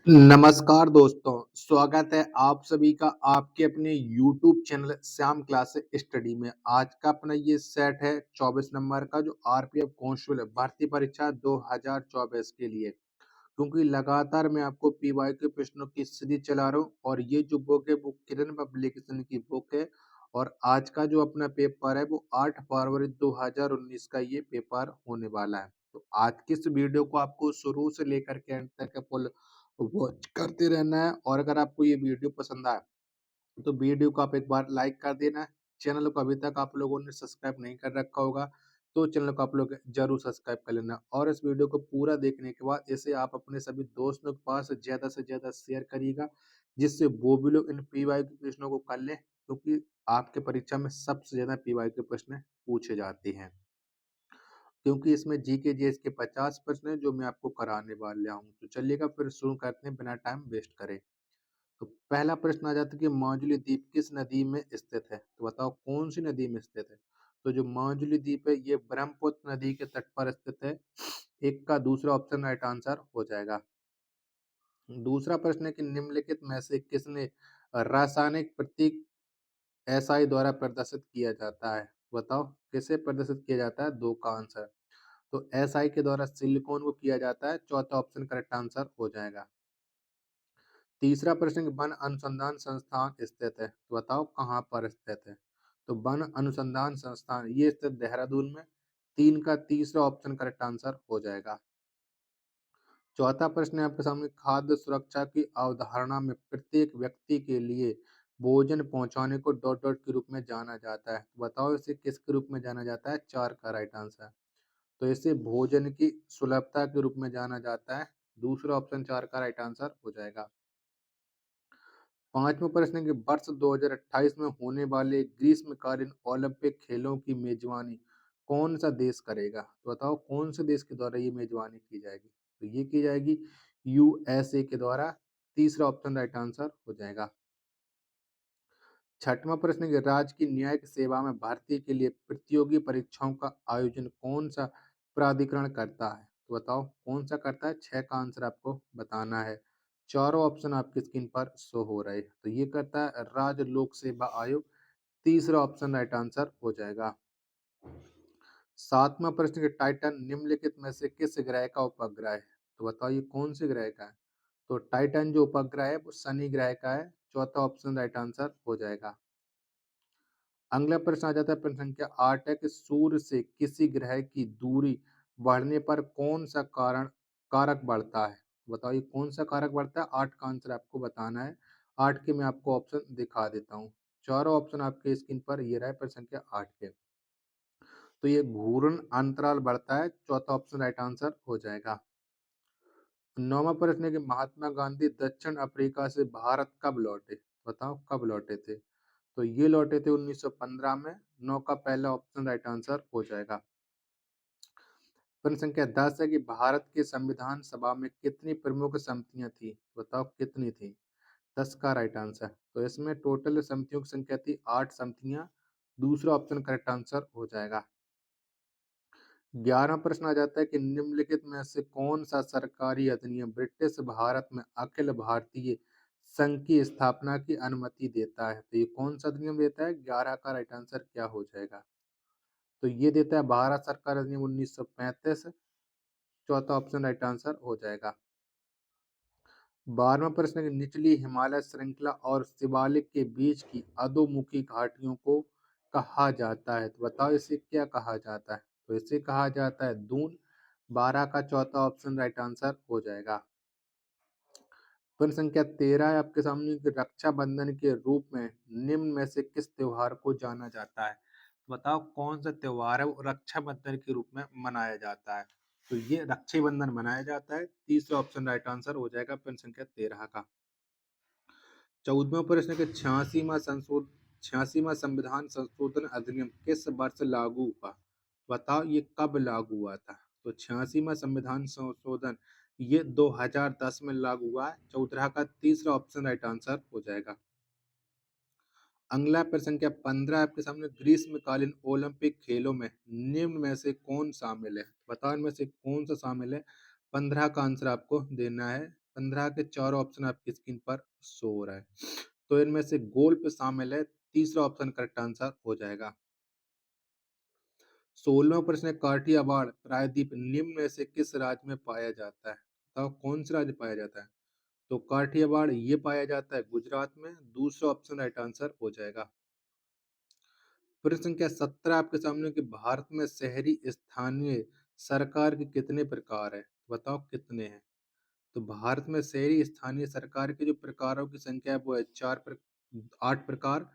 नमस्कार दोस्तों, स्वागत है आप सभी का आपके अपने YouTube channel Shyam class study में। आज का अपना ये सेट है 24 नंबर का जो आरपीएफ कांस्टेबल भर्ती परीक्षा 2024 के लिए। क्योंकि लगातार मैं आपको पीवाईक्यू प्रश्नों की सीरीज चला रहा हूँ और ये जो बुक है वो किरण पब्लिकेशन की बुक है। और आज का जो अपना पेपर है वो 8 फरवरी 2019 का ये पेपर होने वाला है। तो आज की इस वीडियो को आपको शुरू से लेकर के अंत तक फुल वॉच करते रहना है। और अगर आपको ये वीडियो पसंद आए तो वीडियो को आप एक बार लाइक कर देना। चैनल को अभी तक आप लोगों ने सब्सक्राइब नहीं कर रखा होगा तो चैनल को आप लोग जरूर सब्सक्राइब कर लेना। और इस वीडियो को पूरा देखने के बाद इसे आप अपने सभी दोस्तों के पास ज्यादा से ज्यादा शेयर करिएगा, जिससे वो भी लोग इन पीवाई के प्रश्नों को कर लें, क्योंकि आपके परीक्षा में सबसे ज्यादा पीवाई के प्रश्न पूछे जाते हैं। क्योंकि इसमें जीके जीएस के 50 प्रश्न है जो मैं आपको कराने वाला हूँ। तो चलिएगा फिर शुरू करते हैं बिना टाइम वेस्ट करे। तो पहला प्रश्न आ जाता है कि माजुली द्वीप किस नदी में स्थित है? तो बताओ कौन सी नदी में स्थित है? तो जो माजुली द्वीप है ये ब्रह्मपुत्र नदी के तट पर स्थित है। एक का दूसरा ऑप्शन राइट आंसर हो जाएगा। दूसरा प्रश्न है कि निम्नलिखित में से किसने रासायनिक प्रतीक एसआई द्वारा प्रदर्शित किया जाता है? बताओ किसे प्रदर्शित किया जाता है? दो का आंसर। तो एसआई के द्वारा सिलिकॉन को किया जाता है। चौथा ऑप्शन करेक्ट आंसर हो जाएगा। तीसरा प्रश्न वन अनुसंधान संस्थान स्थित है, तो बताओ कहाँ पर स्थित है? तो वन अनुसंधान संस्थान ये स्थित देहरादून में। तीन का तीसरा ऑप्शन करेक्ट आंसर हो जाएगा। चौथा प्रश्न है आपके सामने खाद्य सुरक्षा की अवधारणा में प्रत्येक व्यक्ति के लिए भोजन पहुंचाने को डॉट डॉट के रूप में जाना जाता है, तो बताओ इसे किसके रूप में जाना जाता है? चार का राइट आंसर। तो इसे भोजन की सुलभता के रूप में जाना जाता है। दूसरा ऑप्शन चार का राइट आंसर हो जाएगा। पांचवा प्रश्न है कि वर्ष 2028 में होने वाले ग्रीष्मकालीन ओलंपिक खेलों की मेजबानी कौन सा देश करेगा? तो बताओ कौन से देश के द्वारा ये मेजबानी की जाएगी? तो ये की जाएगी यूएसए के द्वारा। तीसरा ऑप्शन राइट आंसर हो जाएगा। छठवां प्रश्न है कि राज्य की न्यायिक सेवा में भर्ती के लिए प्रतियोगी परीक्षाओं का आयोजन कौन सा प्राधिकरण करता है? तो बताओ कौन सा करता है? छह का आंसर आपको बताना है। चारों ऑप्शन आपकी स्क्रीन पर शो हो रहे हैं। तो ये करता है राज्य लोक सेवा आयोग। तीसरा ऑप्शन राइट आंसर हो जाएगा। सातवां प्रश्न के टाइटन निम्नलिखित में से किस ग्रह का उपग्रह है? तो बताओ ये कौन से ग्रह का है? तो टाइटन जो उपग्रह है वो शनि ग्रह का है। चौथा ऑप्शन राइट आंसर हो जाएगा। अगला प्रश्न आ जाता है प्रश्न संख्या 8 है कि सूर्य से किसी ग्रह की दूरी बढ़ने पर कौन सा कारक बढ़ता है? बताइए कौन सा कारक बढ़ता है? 8 का आंसर आपको बताना है। 8 के मैं आपको ऑप्शन दिखा देता हूँ। चारों ऑप्शन आपके स्क्रीन पर ये रहा है प्रश्न संख्या 8 के। तो ये घूर्ण अंतराल बढ़ता है। चौथा ऑप्शन राइट आंसर हो जाएगा। नौवां प्रश्न है कि महात्मा गांधी दक्षिण अफ्रीका से भारत कब लौटे? बताओ कब लौटे थे? तो ये लौटे थे 1915 में। 9 का पहला ऑप्शन राइट आंसर हो जाएगा। प्रश्न संख्या 10 है कि भारत के संविधान सभा में कितनी प्रमुख समितियां थी? बताओ कितनी थी? 10 का राइट आंसर। तो इसमें टोटल समितियों की संख्या थी 8 समितियां। दूसरा ऑप्शन करेक्ट आंसर हो जाएगा। 11वां प्रश्न आ जाता है कि निम्नलिखित में से कौन सा सरकारी अधिनियम ब्रिटिश भारत में अखिल भारतीय संघ की स्थापना की अनुमति देता है? तो ये कौन सा अधिनियम देता है? 11 का राइट आंसर क्या हो जाएगा? तो ये देता है भारत सरकार अधिनियम 1935। चौथा ऑप्शन राइट आंसर हो जाएगा। 12वां प्रश्न है कि निचली हिमालय श्रृंखला और शिवालिक के बीच की अधोमुखी घाटियों को कहा जाता है? तो बताओ इसे क्या कहा जाता है? तो इसे कहा जाता है दून। 12 का चौथा ऑप्शन राइट आंसर हो जाएगा। प्रश्न संख्या 13 है आपके सामने कि रक्षाबंधन के रूप में निम्न में से किस त्योहार को जाना जाता है? तो बताओ कौन सा त्योहार है वो रक्षाबंधन के रूप में मनाया जाता है? तो ये रक्षाबंधन मनाया जाता है। तीसरा ऑप्शन राइट आंसर हो जाएगा प्रश्न संख्या 13 का। 14वां प्रश्न के 86वां संविधान संशोधन अधिनियम किस वर्ष लागू हुआ? बताओ ये कब लागू हुआ था? तो 86वां संविधान संशोधन ये 2010 में लागू हुआ है। 14 का तीसरा ऑप्शन राइट आंसर हो जाएगा। अगला प्रश्न संख्या 15 आपके सामने ग्रीष्मकालीन ओलंपिक खेलों में निम्न में से कौन शामिल है? बताओ इनमें से कौन सा शामिल है? 15 का आंसर आपको देना है। 15 के चारों ऑप्शन आपकी स्क्रीन पर शो हो रहा है। तो इनमें से गोल पे शामिल है, तीसरा ऑप्शन करेक्ट आंसर हो जाएगा। 16वां प्रश्न है, काठियावाड़ प्रायद्वीप निम्न में से किस राज्य में पाया जाता है? बताओ कौन सा राज्य पाया जाता है? तो काठियावाड़ ये पाया जाता है गुजरात में, दूसरा ऑप्शन राइट आंसर हो जाएगा। प्रश्न संख्या 17 आपके सामने कि भारत में शहरी स्थानीय सरकार के कितने प्रकार है? बताओ कितने हैं? तो भारत में शहरी स्थानीय सरकार के जो प्रकारों की संख्या है वो है 8 प्रकार।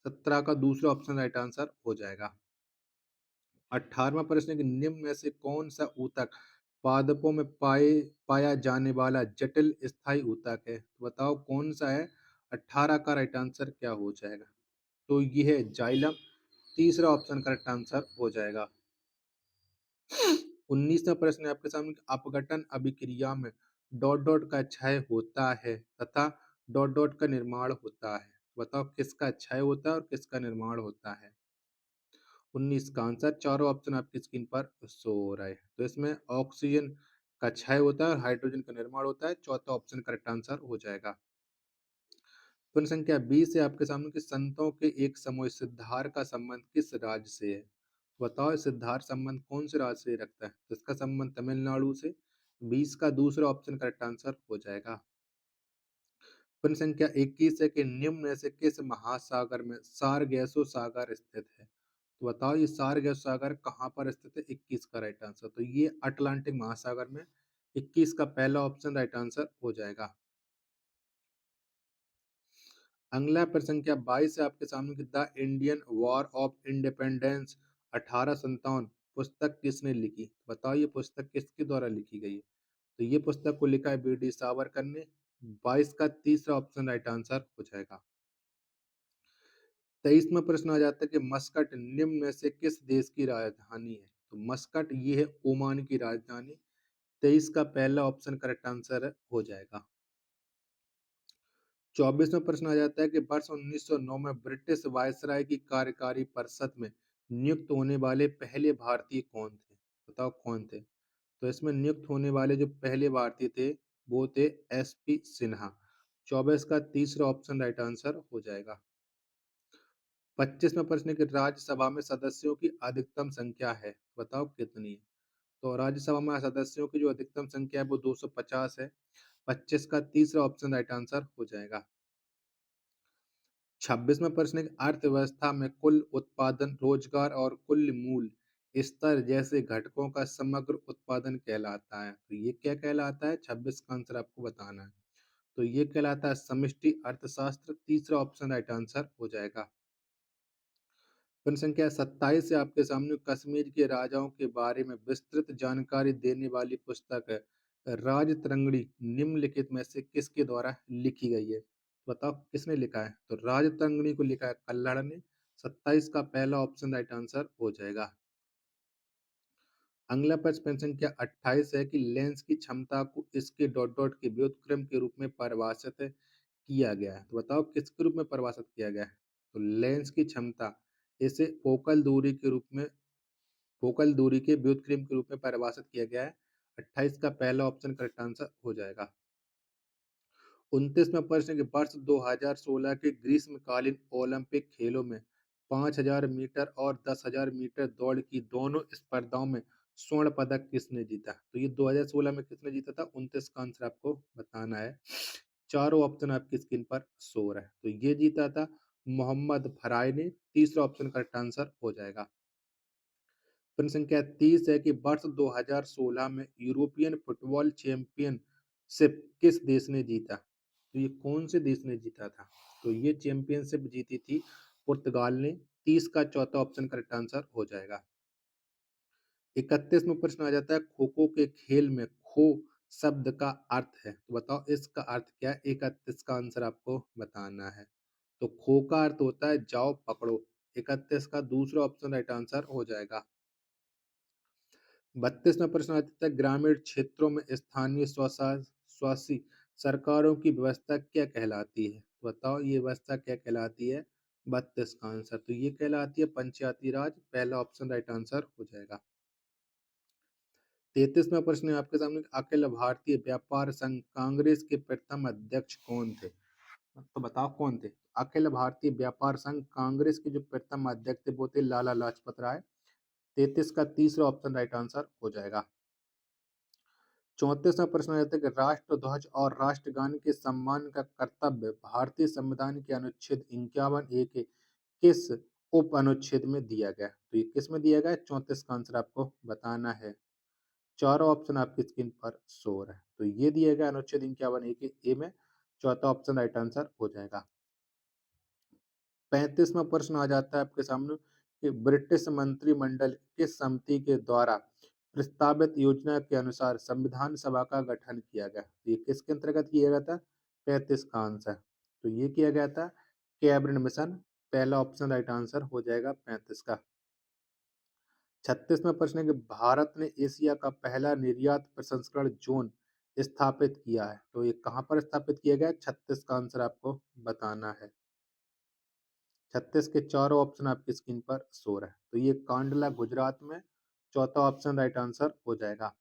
17 का दूसरा ऑप्शन राइट आंसर हो जाएगा। 18वां प्रश्न है कि निम्न में से कौन सा ऊतक पादपों में पाया जाने वाला जटिल स्थायी ऊतक है? तो बताओ कौन सा है? 18 का राइट आंसर क्या हो जाएगा? तो ये है जाइलम, तीसरा ऑप्शन करेक्ट आंसर हो जाएगा। 19वां प्रश्न है आपके सामने कि अपघटन अभिक्रिया में डॉट डॉट का क्षय होता है तथा डॉट डॉट का निर्माण होता है। बताओ किसका क्षय होता है और किसका निर्माण होता है? 19 का आंसर चारों ऑप्शन आपकी स्क्रीन पर शो हो रहा है। तो इसमें ऑक्सीजन का क्षय होता है और हाइड्रोजन का निर्माण होता है। चौथा ऑप्शन करेक्ट आंसर हो जाएगा। प्रश्न संख्या 20 है आपके सामने कि संतों के एक समूह सिद्धार्थ का संबंध किस राज्य से है? बताओ सिद्धार्थ संबंध कौन से राज्य से रखता है? तो इसका संबंध तमिलनाडु से। 20 का दूसरा ऑप्शन करेक्ट आंसर हो जाएगा। प्रश्न संख्या 21 है कि निम्न में से किस महासागर में सारगैसो सागर स्थित है? तो बताओ ये सारगैसो सागर कहाँ पर स्थित है? 21 का राइट आंसर। तो ये अटलांटिक महासागर में। 21 का पहला ऑप्शन राइट आंसर हो जाएगा। अगला प्रश्न संख्या 22 है आपके सामने कि the Indian war of independence 1857 पुस्तक किसने लिखी? बताओ ये पुस्तक किसके द्वारा लिखी गई है? तो ये पुस्तक को लिखा है बी.डी. सावरकर ने। 22 का तीसरा ऑप्शन राइट आंसर हो जाएगा। 23वां प्रश्न आ जाता है कि मस्कट निम्न में से किस देश की राजधानी है? तो मस्कट ये है ओमान की राजधानी। 23 का पहला ऑप्शन करेक्ट आंसर हो जाएगा। 24वां प्रश्न आ जाता है कि वर्ष 1909 में ब्रिटिश वायसराय की कार्यकारी परिषद में नियुक्त होने वाले पहले भारतीय कौन थे? बताओ कौन थे? तो इसमें नियुक्त होने वाले जो पहले भारतीय थे वो थे एस.पी. सिन्हा। 24 का तीसरा ऑप्शन राइट आंसर हो जाएगा। 25वां प्रश्न है कि राज्यसभा में सदस्यों की अधिकतम संख्या है? बताओ कितनी है? तो राज्यसभा में सदस्यों की जो अधिकतम संख्या है वो 250 है। 25 का तीसरा ऑप्शन राइट आंसर हो जाएगा। 26वां प्रश्न है कि अर्थव्यवस्था में कुल उत्पादन, रोजगार और कुल मूल स्तर जैसे घटकों का समग्र उत्पादन कहलाता है। तो ये क्या कहलाता है? 26 का आंसर आपको बताना है। तो ये कहलाता है समष्टि अर्थशास्त्र। तीसरा ऑप्शन राइट आंसर हो जाएगा। प्रश्न संख्या 27 से आपके सामने कश्मीर के राजाओं के बारे में विस्तृत जानकारी देने वाली पुस्तक है राजतरंगिणी निम्नलिखित में से किसके द्वारा लिखी गई है? बताओ किसने लिखा है? तो राजतरंगिणी को लिखा है कल्हड़ ने। 27 का पहला ऑप्शन राइट आंसर हो जाएगा। अगला प्रश्न संख्या 28 है कि लेंस की क्षमता को इसके डॉट डॉट के व्युत्क्रम के रूप में परिभाषित किया गया है। तो बताओ किसके रूप में परिभाषित किया गया है? तो लेंस की क्षमता इसे फोकल दूरी के व्युत्क्रम के रूप में परिभाषित किया गया है। 28 का पहला ऑप्शन करेक्ट आंसर हो जाएगा। 29वां प्रश्न के वर्ष 2016 के ग्रीष्मकालीन ओलंपिक खेलों में 5000 मीटर और 10,000 मीटर दौड़ की दोनों स्पर्धाओं में स्वर्ण पदक किसने जीता? तो ये 2016 में किसने जीता था? 29 का आंसर आपको बताना है। चारों ऑप्शन आपकी स्क्रीन पर शो हो रहा है। तो ये जीता था मोहम्मद फराई ने। तीसरा ऑप्शन करेक्ट आंसर हो जाएगा। प्रश्न संख्या 30 है कि वर्ष 2016 में यूरोपियन फुटबॉल चैंपियनशिप किस देश ने जीता? तो ये कौन से देश ने जीता था? तो ये चैंपियनशिप जीती थी पुर्तगाल ने। 30 का चौथा ऑप्शन करेक्ट आंसर हो जाएगा। 31वां प्रश्न आ जाता है खो खो के खेल में खो शब्द का अर्थ है। तो बताओ इसका अर्थ क्या है? 31 का आंसर आपको बताना है। तो खो का अर्थ होता है जाओ पकड़ो। 31 का दूसरा ऑप्शन राइट आंसर हो जाएगा। 32वां प्रश्न आता है ग्रामीण क्षेत्रों में स्थानीय स्वशासी सरकारों की व्यवस्था क्या कहलाती है? तो बताओ ये व्यवस्था क्या कहलाती है? 32 का आंसर तो ये कहलाती है पंचायती राज। पहला ऑप्शन राइट आंसर हो जाएगा। 33वां प्रश्न है आपके सामने, अखिल भारतीय व्यापार संघ कांग्रेस के प्रथम अध्यक्ष कौन थे? तो बताओ कौन थे? अखिल भारतीय व्यापार संघ कांग्रेस के जो प्रथम अध्यक्ष थे वो थे लाला लाजपत राय। 33 का तीसरा ऑप्शन राइट आंसर हो जाएगा। 34वां प्रश्न रहता है कि राष्ट्रध्वज और राष्ट्रगान के सम्मान का कर्तव्य भारतीय संविधान के अनुच्छेद 51(a) के किस उप अनुच्छेद में दिया गया? तो ये किस में दिया गया है? 34 का आंसर आपको बताना है। चारों ऑप्शन आपकी स्क्रीन पर शो हो रहा है। तो ये दिया गया अनुच्छेद 51(a) के ए में चौथा ऑप्शन राइट आंसर हो जाएगा। 35वां प्रश्न आ जाता है आपके सामने कि ब्रिटिश मंत्रिमंडल किस समिति के द्वारा प्रस्तावित योजना के अनुसार संविधान सभा का गठन किया गया? तो ये किसके अंतर्गत किया गया था? 35 का आंसर। तो ये किया गया था कैबिनेट मिशन। पहला ऑप्शन राइट आंसर हो जाएगा 35 का। 36वां प्रश्न है कि भारत ने एशिया का पहला निर्यात प्रसंस्करण जोन स्थापित किया है। तो ये कहाँ पर स्थापित किया गया? 36 का आंसर आपको बताना है। 36 के चारों ऑप्शन आपकी स्क्रीन पर शो रहा है। तो ये कांडला गुजरात में चौथा ऑप्शन राइट आंसर हो जाएगा।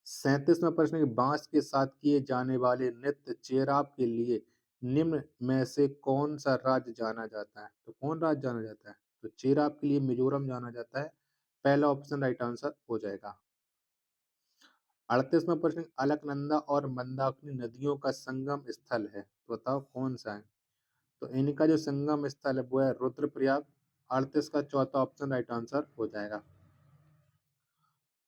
37वां प्रश्न है कि बांस के साथ किए जाने वाले नृत्य चेराव के लिए निम्न में से कौन सा राज्य जाना जाता है? तो कौन राज्य जाना जाता है? तो चेराव के लिए मिजोरम जाना जाता है। पहला ऑप्शन राइट आंसर हो जाएगा। 38वां प्रश्न, अलकनंदा और मंदाकिनी नदियों का संगम स्थल है, तो बताओ कौन सा है? तो इनका जो संगम स्थल है वो है रुद्रप्रयाग। 38 का चौथा ऑप्शन राइट आंसर हो जाएगा।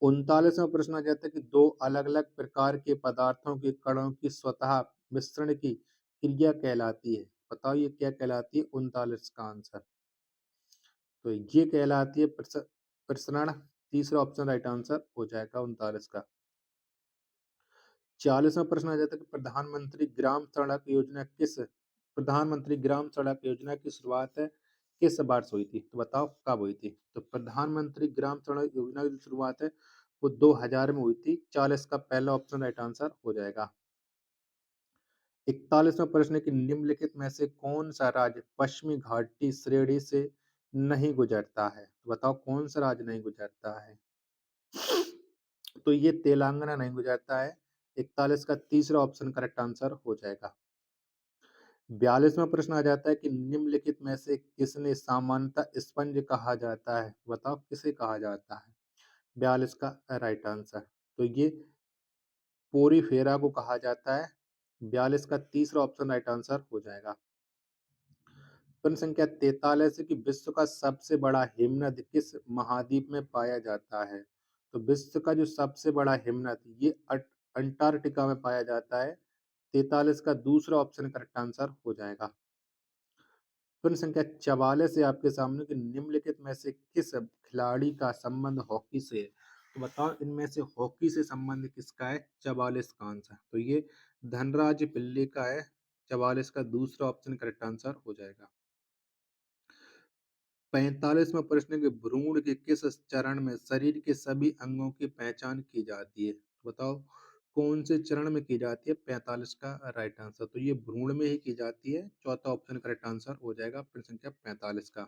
39वां प्रश्न आ जाता है कि दो अलग अलग प्रकार के पदार्थों के कणों की स्वतः मिश्रण की क्रिया कहलाती है। बताओ ये क्या कहलाती है? 39 का आंसर। तो ये कहलाती है प्रसरण। तीसरा ऑप्शन राइट आंसर हो जाएगा 39 का। 40वां प्रश्न आ जाता है कि प्रधानमंत्री ग्राम सड़क योजना की शुरुआत है किस वर्ष हुई थी? तो बताओ कब हुई थी? तो प्रधानमंत्री ग्राम सड़क योजना की शुरुआत है वो 2000 में हुई थी। 40 का पहला ऑप्शन राइट आंसर हो जाएगा। 41वां प्रश्न है कि निम्नलिखित में से कौन सा राज्य पश्चिमी घाटी श्रेणी से नहीं गुजरता है? तो बताओ कौन सा राज्य नहीं गुजरता है? तो ये तेलंगाना नहीं गुजरता है। 41 का तीसरा ऑप्शन करेक्ट आंसर हो जाएगा। 42वां प्रश्न आ जाता है कि निम्नलिखित में से किसने सामान्यतः स्पंज कहा जाता है? बताओ किसे कहा जाता है? 42 का राइट आंसर। तो ये पोरीफेरा को कहा जाता है। 42 का तीसरा ऑप्शन राइट आंसर हो जाएगा। प्रश्न संख्या 43 है कि विश्व का सबसे बड़ा हिमनद किस महाद्वीप में पाया जाता है? तो विश्व का जो सबसे बड़ा हिमनद ये अंटार्कटिका में पाया जाता है। 43 का दूसरा ऑप्शन करेक्ट आंसर हो जाएगा। प्रश्न संख्या 44 है आपके सामने कि निम्नलिखित में से किस खिलाड़ी का संबंध हॉकी से है? तो बताओ इनमें से हॉकी से संबंध किसका है? 44 का आंसर। तो ये धनराज पिल्ले का है। 44 का दूसरा ऑप्शन करेक्ट आंसर हो जाएगा। 45वां प्रश्न के भ्रूण के किस चरण में शरीर के सभी अंगों की पहचान की जाती है? तो बताओ कौन से चरण में की जाती है? 45 का राइट आंसर। तो ये भ्रूण में ही की जाती है। चौथा ऑप्शन करेक्ट आंसर हो जाएगा प्रश्न संख्या 45 का।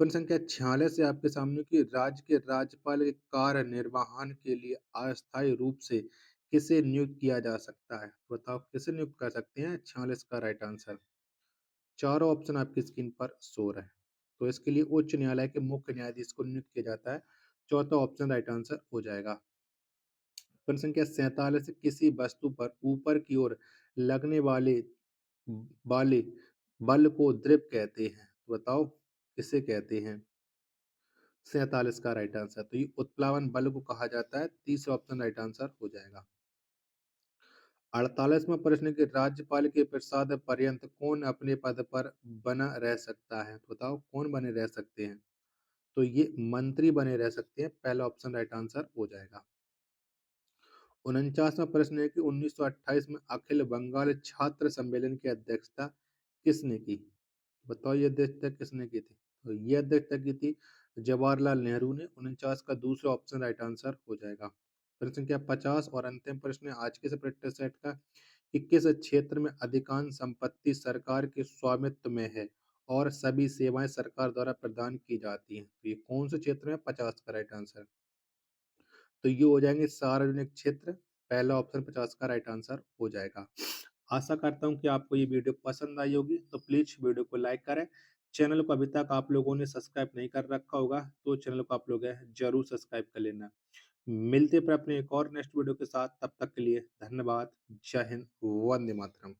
प्रश्न संख्या 46 है आपके सामने कि राज्य के राज्यपाल के कार्य निर्वहन के लिए अस्थायी रूप से किसे नियुक्त किया जा सकता है? तो बताओ किसे नियुक्त कर सकते हैं? 46 का राइट आंसर। चारों ऑप्शन आपकी स्क्रीन पर शो रहे हैं। तो इसके लिए उच्च न्यायालय के मुख्य न्यायाधीश को नियुक्त किया जाता है। चौथा ऑप्शन राइट आंसर हो जाएगा। प्रश्न संख्या 47, किसी वस्तु पर ऊपर की ओर लगने वाले बल को द्रव कहते हैं? तो बताओ किसे कहते हैं? 47 का राइट आंसर। तो ये उत्प्लावन बल को कहा जाता है। तीसरा ऑप्शन राइट आंसर हो जाएगा। 48वां प्रश्न कि राज्यपाल के प्रसाद पर्यंत कौन अपने पद पर बना रह सकता है? तो बताओ कौन बने रह सकते हैं? तो ये मंत्री बने रह सकते हैं। पहला ऑप्शन राइट आंसर हो जाएगा। 49वां प्रश्न है कि 1928 में अखिल बंगाल छात्र सम्मेलन की अध्यक्षता किसने की? बताओ ये अध्यक्षता किसने की थी? तो ये अध्यक्षता की थी जवाहरलाल नेहरू ने। 49 का दूसरा ऑप्शन राइट आंसर हो जाएगा। प्रश्न संख्या 50 और अंतिम प्रश्न है आज के इस प्रैक्टिस सेट का कि किस क्षेत्र में अधिकांश संपत्ति सरकार के स्वामित्व में है और सभी सेवाएँ सरकार द्वारा प्रदान की जाती हैं। तो ये कौन-से क्षेत्र में 50 का राइट आंसर। तो ये हो जाएँगे सार्वजनिक क्षेत्र, पहला ऑप्शन 50 का राइट आंसर हो जाएगा। आशा करता हूँ कि आपको ये वीडियो पसंद आई होगी, तो प्लीज़ वीडियो को लाइक करें। चैनल को अभी तक आप लोगों ने सब्सक्राइब नहीं कर रखा होगा, तो चैनल को आप लोग ज़रूर सब्सक्राइब कर लेना। मिलते हैं फिर अपने एक और नेक्स्ट वीडियो के साथ, तब तक के लिए धन्यवाद। जय हिंद, वंदे मातरम।